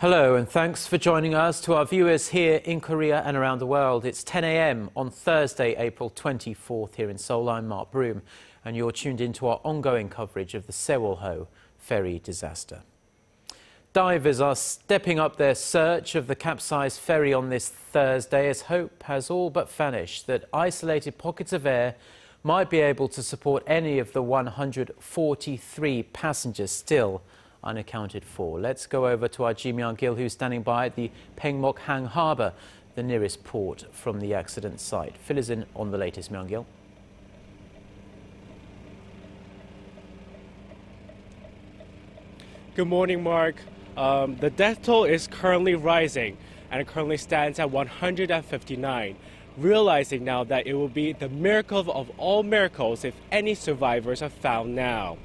Hello and thanks for joining us. To our viewers here in Korea and around the world, it's 10 a.m. on Thursday, April 24th here in Seoul. I'm Mark Broom and you're tuned into our ongoing coverage of the Sewol-ho ferry disaster. Divers are stepping up their search of the capsized ferry on this Thursday as hope has all but vanished that isolated pockets of air might be able to support any of the 143 passengers still unaccounted for. Let's go over to our Ji Myung-kil, who's standing by at the Paengmok-hang harbour, the nearest port from the accident site. Fill us in on the latest, Myung-kil. Good morning, Mark. The death toll is currently rising and it currently stands at 159. Realizing now that it will be the miracle of all miracles if any survivors are found now.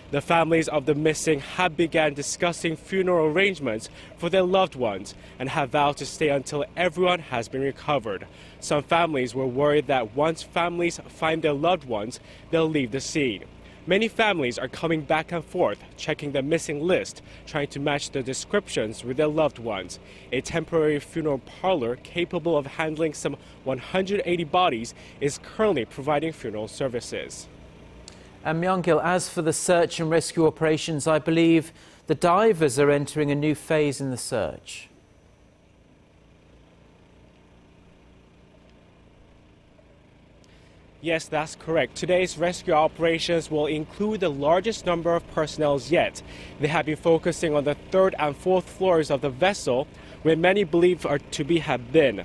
The families of the missing have begun discussing funeral arrangements for their loved ones and have vowed to stay until everyone has been recovered. Some families were worried that once families find their loved ones, they'll leave the scene. Many families are coming back and forth, checking the missing list, trying to match the descriptions with their loved ones. A temporary funeral parlor capable of handling some 180 bodies is currently providing funeral services. And Myung-kil, as for the search and rescue operations, I believe the divers are entering a new phase in the search. Yes, that's correct. Today's rescue operations will include the largest number of personnel yet. They have been focusing on the third and fourth floors of the vessel, where many believe are to have been.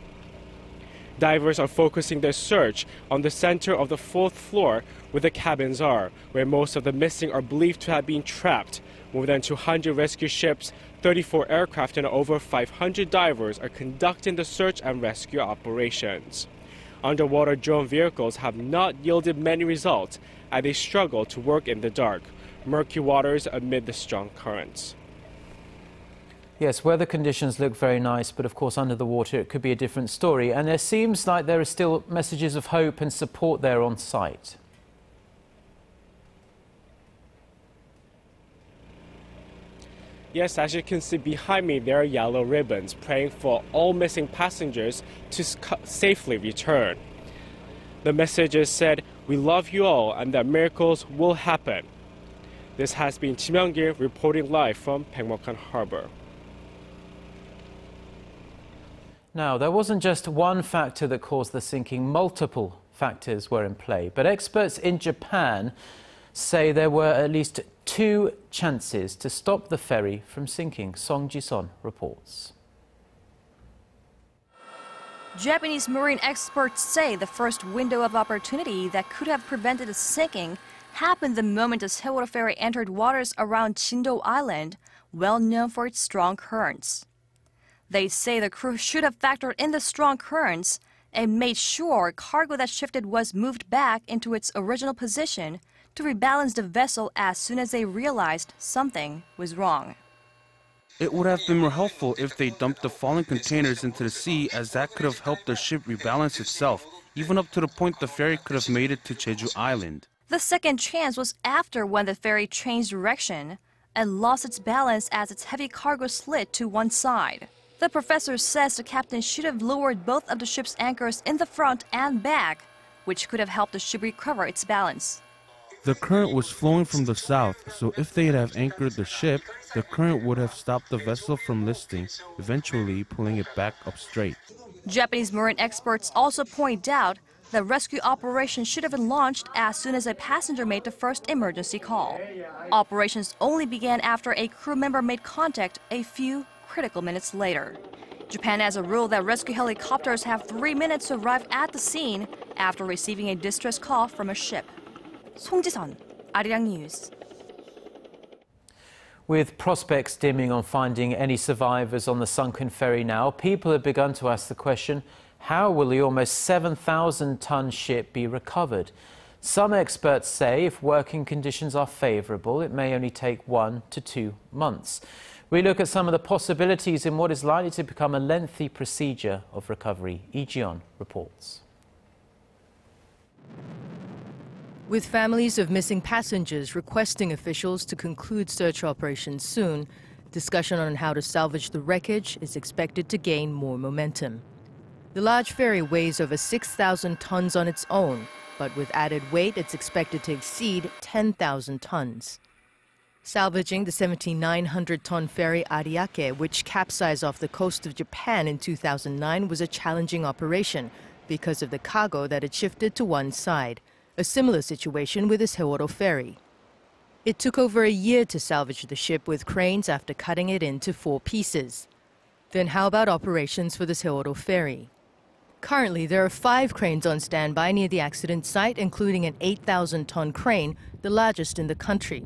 Divers are focusing their search on the center of the fourth floor where the cabins are, where most of the missing are believed to have been trapped. More than 200 rescue ships, 34 aircraft and over 500 divers are conducting the search and rescue operations. Underwater drone vehicles have not yielded many results as they struggle to work in the dark, murky waters amid the strong currents. Yes, weather conditions look very nice, but of course under the water it could be a different story. And there seems like there are still messages of hope and support there on site. Yes, as you can see behind me, there are yellow ribbons praying for all missing passengers to safely return. The messages said, "We love you all and that miracles will happen." This has been Ji Myung-kil reporting live from Paengmok-hang Harbor. Now, there wasn't just one factor that caused the sinking. Multiple factors were in play. But experts in Japan say there were at least 2 chances to stop the ferry from sinking. Song Ji-son reports. Japanese marine experts say the first window of opportunity that could have prevented the sinking happened the moment the Sewol ferry entered waters around Jindo Island, well known for its strong currents. They say the crew should have factored in the strong currents and made sure cargo that shifted was moved back into its original position to rebalance the vessel as soon as they realized something was wrong. It would have been more helpful if they dumped the fallen containers into the sea, as that could have helped the ship rebalance itself, even up to the point the ferry could have made it to Jeju Island. The second chance was after when the ferry changed direction and lost its balance as its heavy cargo slid to one side. The professor says the captain should have lowered both of the ship's anchors in the front and back, which could have helped the ship recover its balance. The current was flowing from the south, so if they had anchored the ship, the current would have stopped the vessel from listing, eventually pulling it back up straight. Japanese marine experts also point out the rescue operation should have been launched as soon as a passenger made the first emergency call. Operations only began after a crew member made contact a few critical minutes later. Japan has a rule that rescue helicopters have 3 minutes to arrive at the scene after receiving a distress call from a ship. Song Ji-son, ARIRANG News. With prospects dimming on finding any survivors on the sunken ferry now, people have begun to ask the question, how will the almost 7,000-ton ship be recovered? Some experts say if working conditions are favourable, it may only take 1 to 2 months. We look at some of the possibilities in what is likely to become a lengthy procedure of recovery. Lee Ji-yeon reports. With families of missing passengers requesting officials to conclude search operations soon, Discussion on how to salvage the wreckage is expected to gain more momentum. The large ferry weighs over 6,000 tons on its own, but with added weight, it's expected to exceed 10,000 tons. Salvaging the 7,900-ton ferry Ariake, which capsized off the coast of Japan in 2009, was a challenging operation because of the cargo that had shifted to one side. A similar situation with the Seworo ferry. It took over a year to salvage the ship with cranes after cutting it into 4 pieces. Then how about operations for the Seworo ferry? Currently, there are 5 cranes on standby near the accident site, including an 8,000-ton crane, the largest in the country.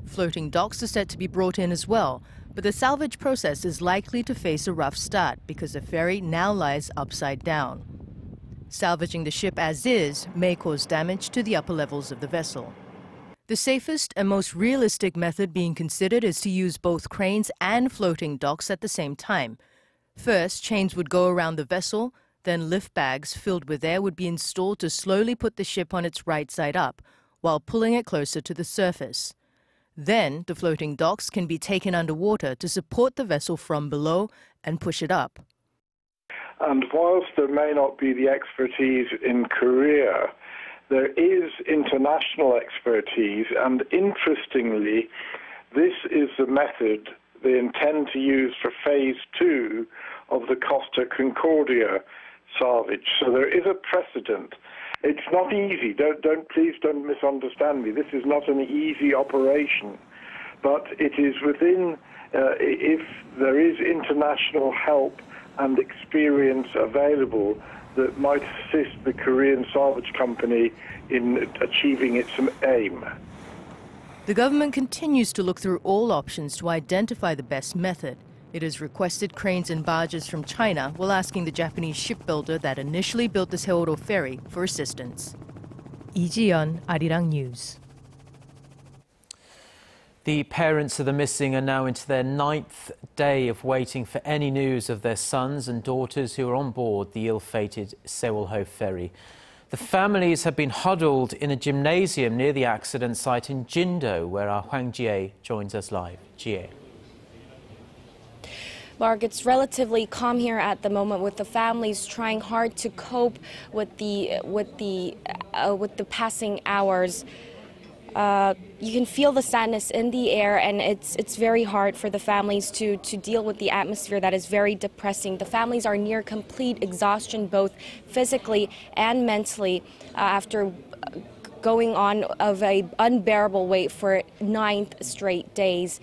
Floating docks are set to be brought in as well, but the salvage process is likely to face a rough start because the ferry now lies upside down. Salvaging the ship as is may cause damage to the upper levels of the vessel. The safest and most realistic method being considered is to use both cranes and floating docks at the same time. First, chains would go around the vessel, then lift bags filled with air would be installed to slowly put the ship on its right side up, while pulling it closer to the surface. Then, the floating docks can be taken underwater to support the vessel from below and push it up. And whilst there may not be the expertise in Korea, there is international expertise, and interestingly, this is the method they intend to use for phase 2 of the Costa Concordia salvage. So there is a precedent. It's not easy. Please don't misunderstand me. This is not an easy operation, but it is within, if there is international help and experience available, that might assist the Korean salvage company in achieving its aim. The government continues to look through all options to identify the best method. It has requested cranes and barges from China while asking the Japanese shipbuilder that initially built the Seworo ferry for assistance. Lee Ji-yeon, ARIRANG News. The parents of the missing are now into their 9th day of waiting for any news of their sons and daughters who are on board the ill-fated Seworo ferry. The families have been huddled in a gymnasium near the accident site in Jindo, where our Hwang Jie joins us live. Jie. Mark, it's relatively calm here at the moment, with the families trying hard to cope with the passing hours. You can feel the sadness in the air, and it's very hard for the families to deal with the atmosphere that is very depressing. The families are near complete exhaustion, both physically and mentally, after going on of an unbearable wait for 9 straight days.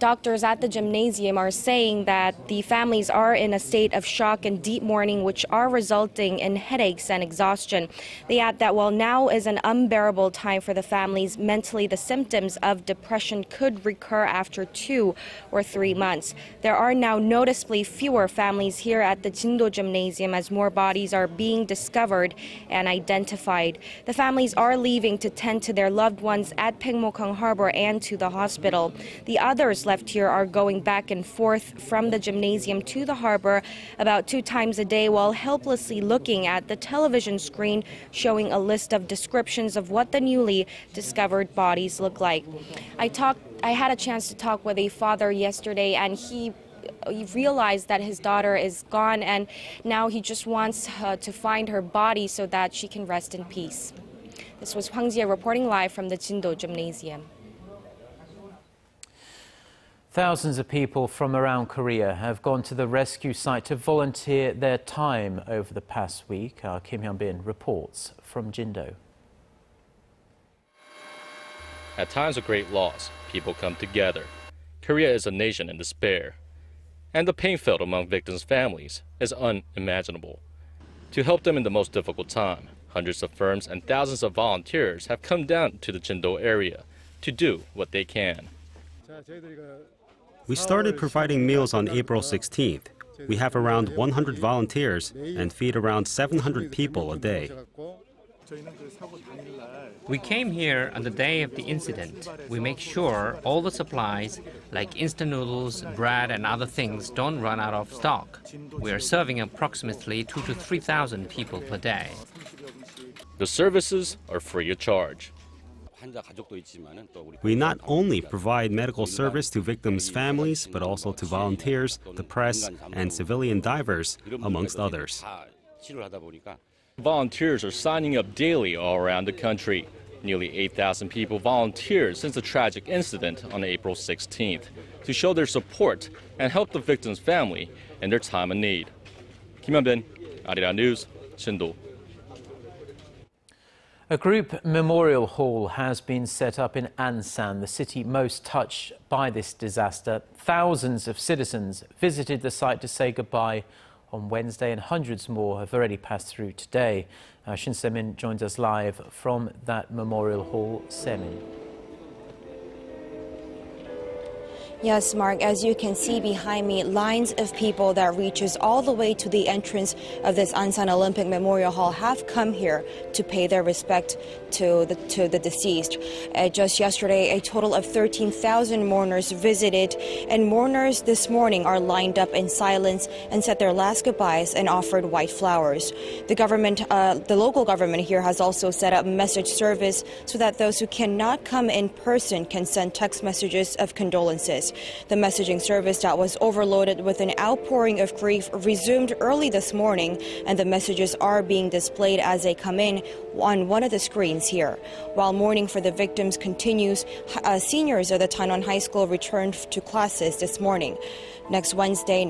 Doctors at the gymnasium are saying that the families are in a state of shock and deep mourning, which are resulting in headaches and exhaustion. They add that while now is an unbearable time for the families, mentally the symptoms of depression could recur after 2 or 3 months. There are now noticeably fewer families here at the Jindo gymnasium as more bodies are being discovered and identified. The families are leaving to tend to their loved ones at Paengmok-hang harbor and to the hospital. The others left here are going back and forth from the gymnasium to the harbor about 2 times a day while helplessly looking at the television screen showing a list of descriptions of what the newly discovered bodies look like. I had a chance to talk with a father yesterday, and he realized that his daughter is gone, and now he just wants to find her body so that she can rest in peace. This was Hwang Jie reporting live from the Jindo Gymnasium. Thousands of people from around Korea have gone to the rescue site to volunteer their time over the past week. Our Kim Hyun-bin reports from Jindo. At times of great loss, people come together. Korea is a nation in despair, and the pain felt among victims' families is unimaginable. To help them in the most difficult time, hundreds of firms and thousands of volunteers have come down to the Jindo area to do what they can. We started providing meals on April 16th. We have around 100 volunteers and feed around 700 people a day. We came here on the day of the incident. We make sure all the supplies, like instant noodles, bread and other things, don't run out of stock. We are serving approximately 2,000 to 3,000 people per day. The services are free of charge. We not only provide medical service to victims' families, but also to volunteers, the press, and civilian divers, amongst others. Volunteers are signing up daily all around the country. Nearly 8,000 people volunteered since the tragic incident on April 16th to show their support and help the victim's family in their time of need. Ji Myung-kil, ARIRANG News, Chengdu. A group memorial hall has been set up in Ansan, the city most touched by this disaster. Thousands of citizens visited the site to say goodbye on Wednesday, and hundreds more have already passed through today. Shin Se-min joins us live from that memorial hall. Se-min. Yes, Mark, as you can see behind me, lines of people that reaches all the way to the entrance of this Ansan Olympic Memorial Hall have come here to pay their respect to the deceased. Just yesterday, a total of 13,000 mourners visited, and mourners this morning are lined up in silence and said their last goodbyes and offered white flowers. The local government here has also set up message service so that those who cannot come in person can send text messages of condolences. The messaging service that was overloaded with an outpouring of grief resumed early this morning, and the messages are being displayed as they come in on one of the screens here. While mourning for the victims continues, seniors of the Tainan High School returned to classes this morning. Monday,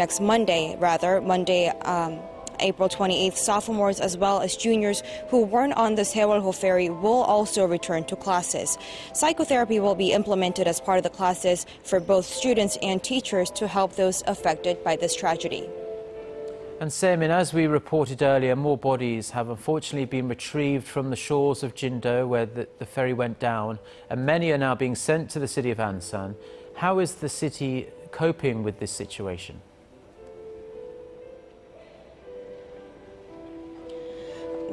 April 28th, sophomores as well as juniors who weren't on the Sewol-ho ferry will also return to classes. Psychotherapy will be implemented as part of the classes for both students and teachers to help those affected by this tragedy. And Se-min, as we reported earlier, more bodies have unfortunately been retrieved from the shores of Jindo, where the ferry went down, and many are now being sent to the city of Ansan. How is the city coping with this situation?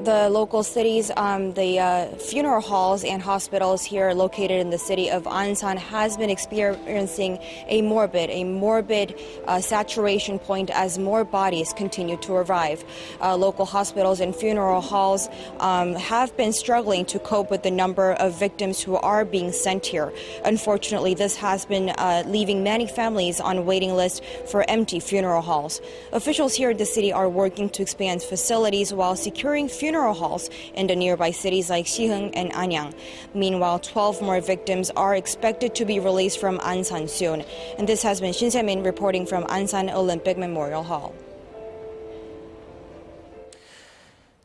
The local cities, the funeral halls and hospitals here located in the city of Ansan has been experiencing a morbid saturation point as more bodies continue to arrive. Local hospitals and funeral halls have been struggling to cope with the number of victims who are being sent here. Unfortunately, this has been leaving many families on waiting lists for empty funeral halls. Officials here in the city are working to expand facilities while securing funeral halls in the nearby cities like Siheung and Anyang. Meanwhile, 12 more victims are expected to be released from Ansan soon. And this has been Shin Se-min reporting from Ansan Olympic Memorial Hall.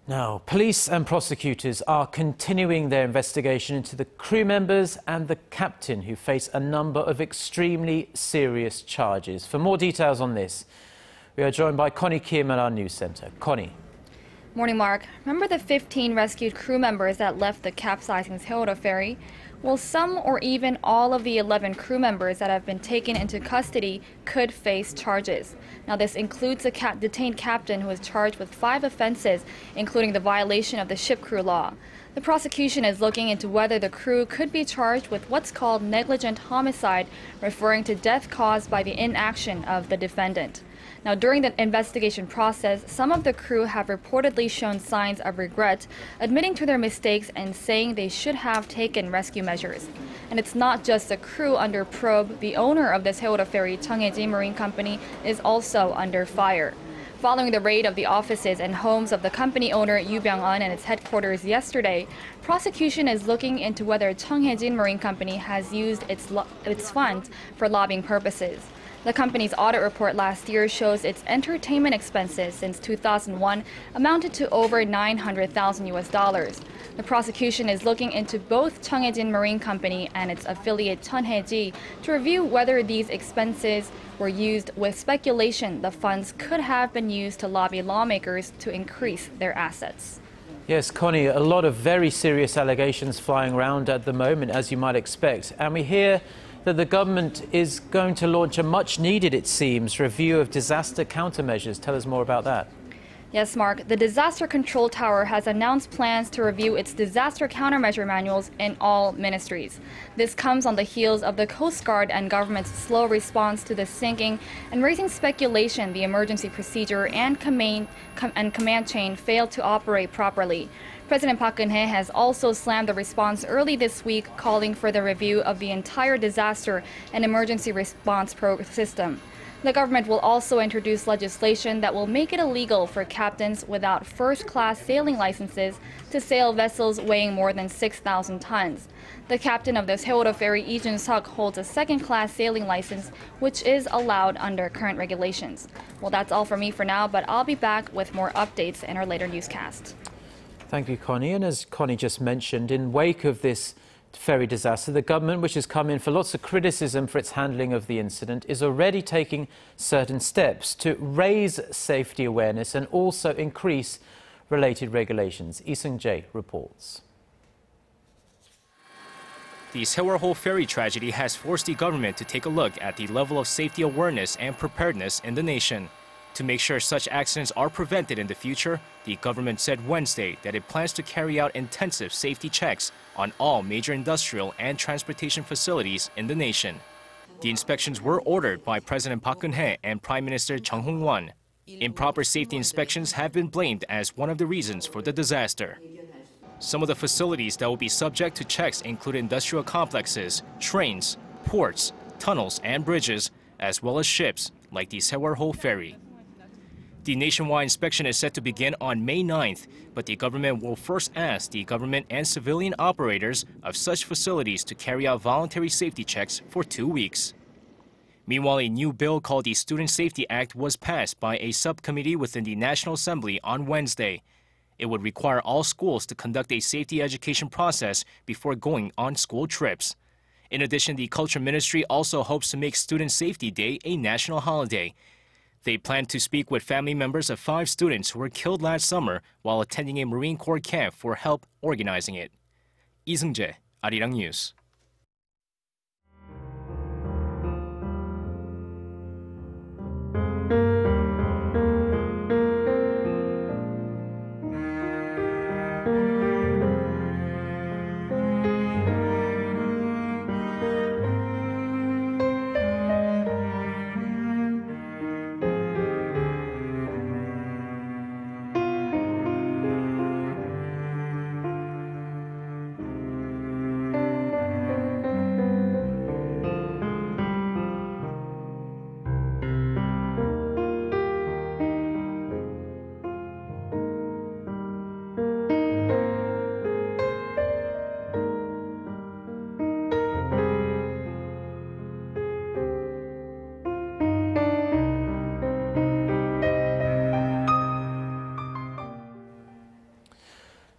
Now, police and prosecutors are continuing their investigation into the crew members and the captain who face a number of extremely serious charges. For more details on this, we are joined by Connie Kim at our news centre. Connie. Morning, Mark. Remember the 15 rescued crew members that left the capsizing Sewol-ho ferry? Well, some or even all of the 11 crew members that have been taken into custody could face charges. Now, this includes a detained captain who is charged with 5 offenses, including the violation of the ship crew law. The prosecution is looking into whether the crew could be charged with what's called negligent homicide, referring to death caused by the inaction of the defendant. Now, during the investigation process, some of the crew have reportedly shown signs of regret, admitting to their mistakes and saying they should have taken rescue measures. And it's not just the crew under probe. The owner of the Sewol-ho ferry, Cheonghae Marine Company, is also under fire. Following the raid of the offices and homes of the company owner Yoo Byung-un and its headquarters yesterday, prosecution is looking into whether Cheonghae Marine Company has used its funds for lobbying purposes. The company's audit report last year shows its entertainment expenses since 2001 amounted to over $900,000. The prosecution is looking into both Cheonghae Marine Company and its affiliate Cheonhae to review whether these expenses were used with speculation the funds could have been used to lobby lawmakers to increase their assets. Yes, Connie, a lot of very serious allegations flying around at the moment, as you might expect. And we hear that the government is going to launch a much-needed, it seems, review of disaster countermeasures. Tell us more about that. Yes, Mark. The Disaster Control Tower has announced plans to review its disaster countermeasure manuals in all ministries. This comes on the heels of the Coast Guard and government's slow response to the sinking and raising speculation the emergency procedure and command chain failed to operate properly. President Park Geun-hye has also slammed the response early this week, calling for the review of the entire disaster and emergency response system. The government will also introduce legislation that will make it illegal for captains without first-class sailing licenses to sail vessels weighing more than 6,000 tons. The captain of the Seoul ferry, Lee Jun-seok, holds a second-class sailing license, which is allowed under current regulations. Well, that's all for me for now, but I'll be back with more updates in our later newscast. Thank you, Connie. And as Connie just mentioned, in wake of this ferry disaster, the government, which has come in for lots of criticism for its handling of the incident, is already taking certain steps to raise safety awareness and also increase related regulations. Lee Seung-jae reports. The Sewol ferry tragedy has forced the government to take a look at the level of safety awareness and preparedness in the nation. To make sure such accidents are prevented in the future, the government said Wednesday that it plans to carry out intensive safety checks on all major industrial and transportation facilities in the nation. The inspections were ordered by President Park Geun-hye and Prime Minister Chung Hong-won. Improper safety inspections have been blamed as one of the reasons for the disaster. Some of the facilities that will be subject to checks include industrial complexes, trains, ports, tunnels, and bridges, as well as ships like the Sewol ferry. The nationwide inspection is set to begin on May 9th, but the government will first ask the government and civilian operators of such facilities to carry out voluntary safety checks for 2 weeks. Meanwhile, a new bill called the Student Safety Act was passed by a subcommittee within the National Assembly on Wednesday. It would require all schools to conduct a safety education process before going on school trips. In addition, the Culture Ministry also hopes to make Student Safety Day a national holiday. They plan to speak with family members of 5 students who were killed last summer while attending a Marine Corps camp for help organizing it. Lee Seung-jae, ARIRANG News.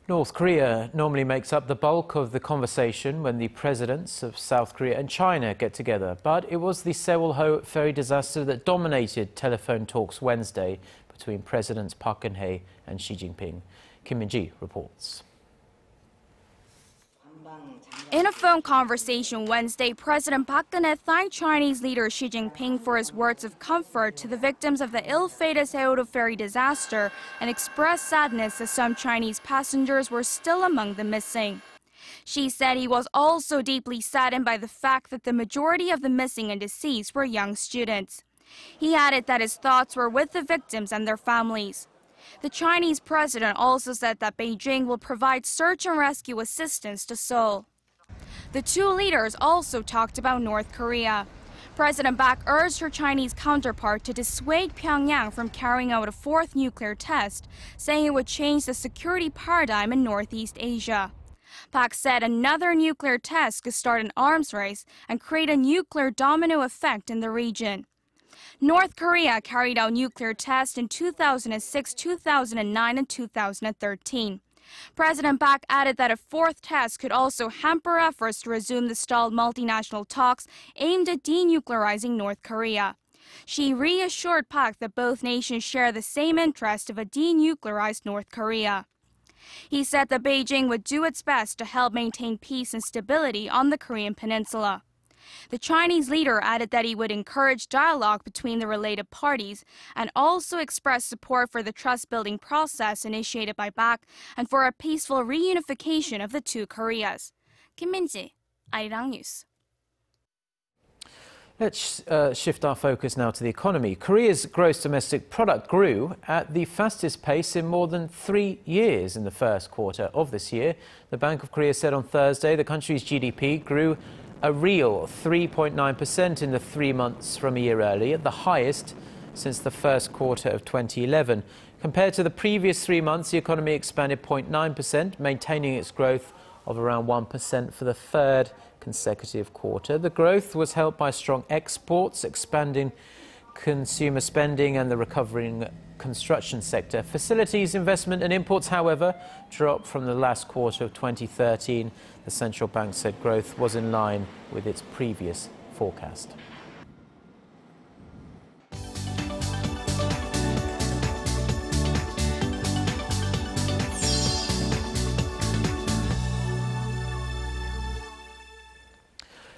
North Korea normally makes up the bulk of the conversation when the presidents of South Korea and China get together. But it was the Sewol ferry disaster that dominated telephone talks Wednesday between Presidents Park Geun-hye and Xi Jinping. Kim Min-ji reports. In a phone conversation Wednesday, President Park Geun-hye thanked Chinese leader Xi Jinping for his words of comfort to the victims of the ill-fated Sewol ferry disaster and expressed sadness as some Chinese passengers were still among the missing. Xi said he was also deeply saddened by the fact that the majority of the missing and deceased were young students. He added that his thoughts were with the victims and their families. The Chinese president also said that Beijing will provide search and rescue assistance to Seoul. The two leaders also talked about North Korea. President Park urged her Chinese counterpart to dissuade Pyongyang from carrying out a 4th nuclear test, saying it would change the security paradigm in Northeast Asia. Park said another nuclear test could start an arms race and create a nuclear domino effect in the region. North Korea carried out nuclear tests in 2006, 2009, and 2013. President Park added that a 4th test could also hamper efforts to resume the stalled multinational talks aimed at denuclearizing North Korea. She reassured Park that both nations share the same interest of a denuclearized North Korea. He said that Beijing would do its best to help maintain peace and stability on the Korean peninsula. The Chinese leader added that he would encourage dialogue between the related parties and also express support for the trust-building process initiated by Park and for a peaceful reunification of the two Koreas. Kim Min-ji, ARIRANG News. Let's shift our focus now to the economy. Korea's gross domestic product grew at the fastest pace in more than 3 years in the first quarter of this year. The Bank of Korea said on Thursday the country's GDP grew a real 3.9% in the 3 months from a year earlier, the highest since the first quarter of 2011. Compared to the previous 3 months, the economy expanded 0.9%, maintaining its growth of around 1% for the third consecutive quarter. The growth was helped by strong exports, expanding consumer spending and the recovering construction sector. Facilities, investment and imports, however, dropped from the last quarter of 2013. The central bank said growth was in line with its previous forecast.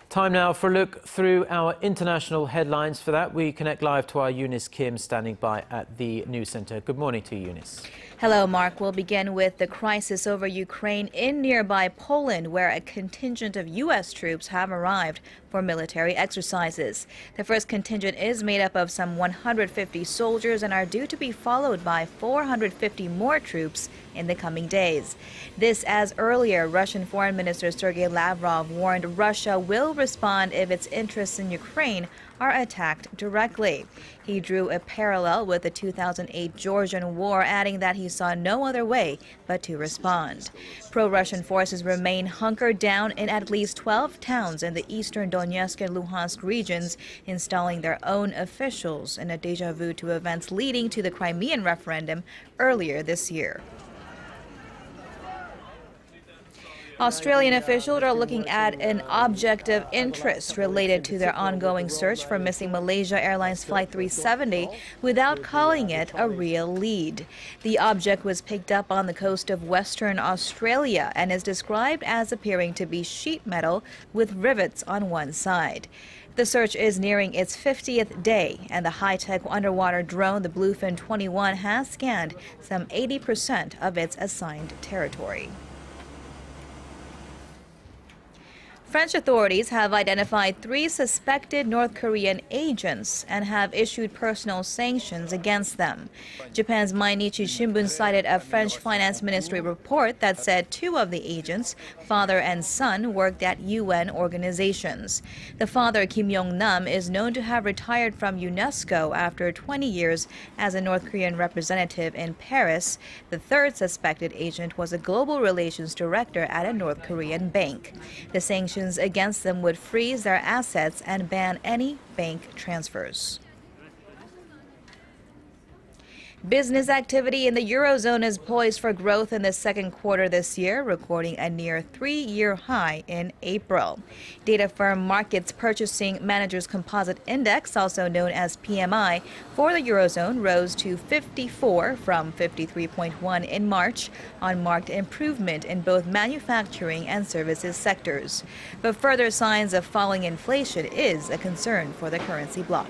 Time now for a look through our international headlines. For that, we connect live to our Eunice Kim standing by at the news centre. Good morning to you, Eunice. Hello, Mark. We'll begin with the crisis over Ukraine in nearby Poland, where a contingent of U.S. troops have arrived for military exercises. The first contingent is made up of some 150 soldiers and are due to be followed by 450 more troops in the coming days. This as earlier Russian Foreign Minister Sergei Lavrov warned Russia will respond if its interests in Ukraine are attacked directly. He drew a parallel with the 2008 Georgian war, adding that he saw no other way but to respond. Pro-Russian forces remain hunkered down in at least 12 towns in the eastern Donetsk and Luhansk regions, installing their own officials in a déjà vu to events leading to the Crimean referendum earlier this year. Australian officials are looking at an object of interest related to their ongoing search for missing Malaysia Airlines Flight 370 without calling it a real lead. The object was picked up on the coast of Western Australia and is described as appearing to be sheet metal with rivets on one side. The search is nearing its 50th day, and the high-tech underwater drone, the Bluefin 21, has scanned some 80% of its assigned territory. French authorities have identified 3 suspected North Korean agents and have issued personal sanctions against them. Japan's Mainichi Shimbun cited a French finance ministry report that said 2 of the agents, father and son, worked at UN organizations. The father, Kim Yong-nam, is known to have retired from UNESCO after 20 years as a North Korean representative in Paris. The third suspected agent was a global relations director at a North Korean bank. The sanctions against them would freeze their assets and ban any bank transfers. Business activity in the Eurozone is poised for growth in the second quarter this year, recording a near 3-year high in April. Data firm Markets Purchasing Managers Composite Index, also known as PMI, for the Eurozone rose to 54 from 53.1 in March on marked improvement in both manufacturing and services sectors. But further signs of falling inflation is a concern for the currency bloc.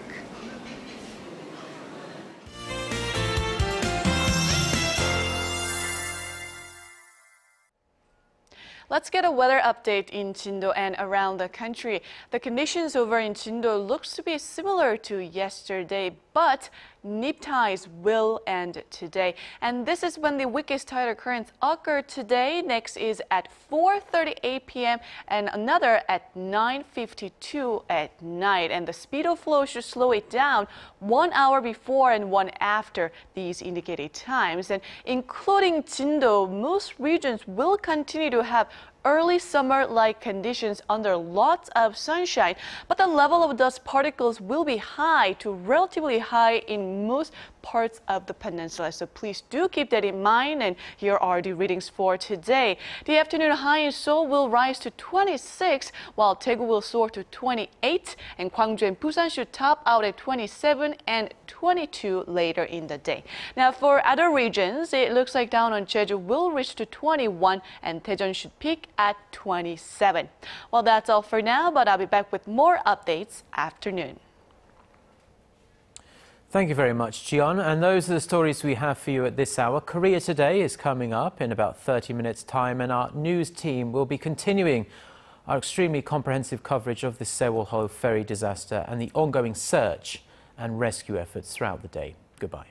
Let's get a weather update in Jindo and around the country. The conditions over in Jindo looks to be similar to yesterday, but neap tides will end today. And this is when the weakest tidal currents occur today. Next is at 4:38 p.m. and another at 9:52 at night. And the speed of flow should slow it down 1 hour before and 1 after these indicated times. And including Jindo, most regions will continue to have early summer-like conditions under lots of sunshine, but the level of dust particles will be high to relatively high in most parts of the peninsula. So please do keep that in mind, and here are the readings for today. The afternoon high in Seoul will rise to 26, while Daegu will soar to 28, and Gwangju and Busan should top out at 27 and 22 later in the day. Now for other regions, it looks like down on Jeju will reach to 21, and Daejeon should peak at 27. Well, that's all for now, but I'll be back with more updates afternoon. Thank you very much, Jion. And those are the stories we have for you at this hour. Korea Today is coming up in about 30 minutes' time, and our news team will be continuing our extremely comprehensive coverage of the Sewol-ho ferry disaster and the ongoing search and rescue efforts throughout the day. Goodbye.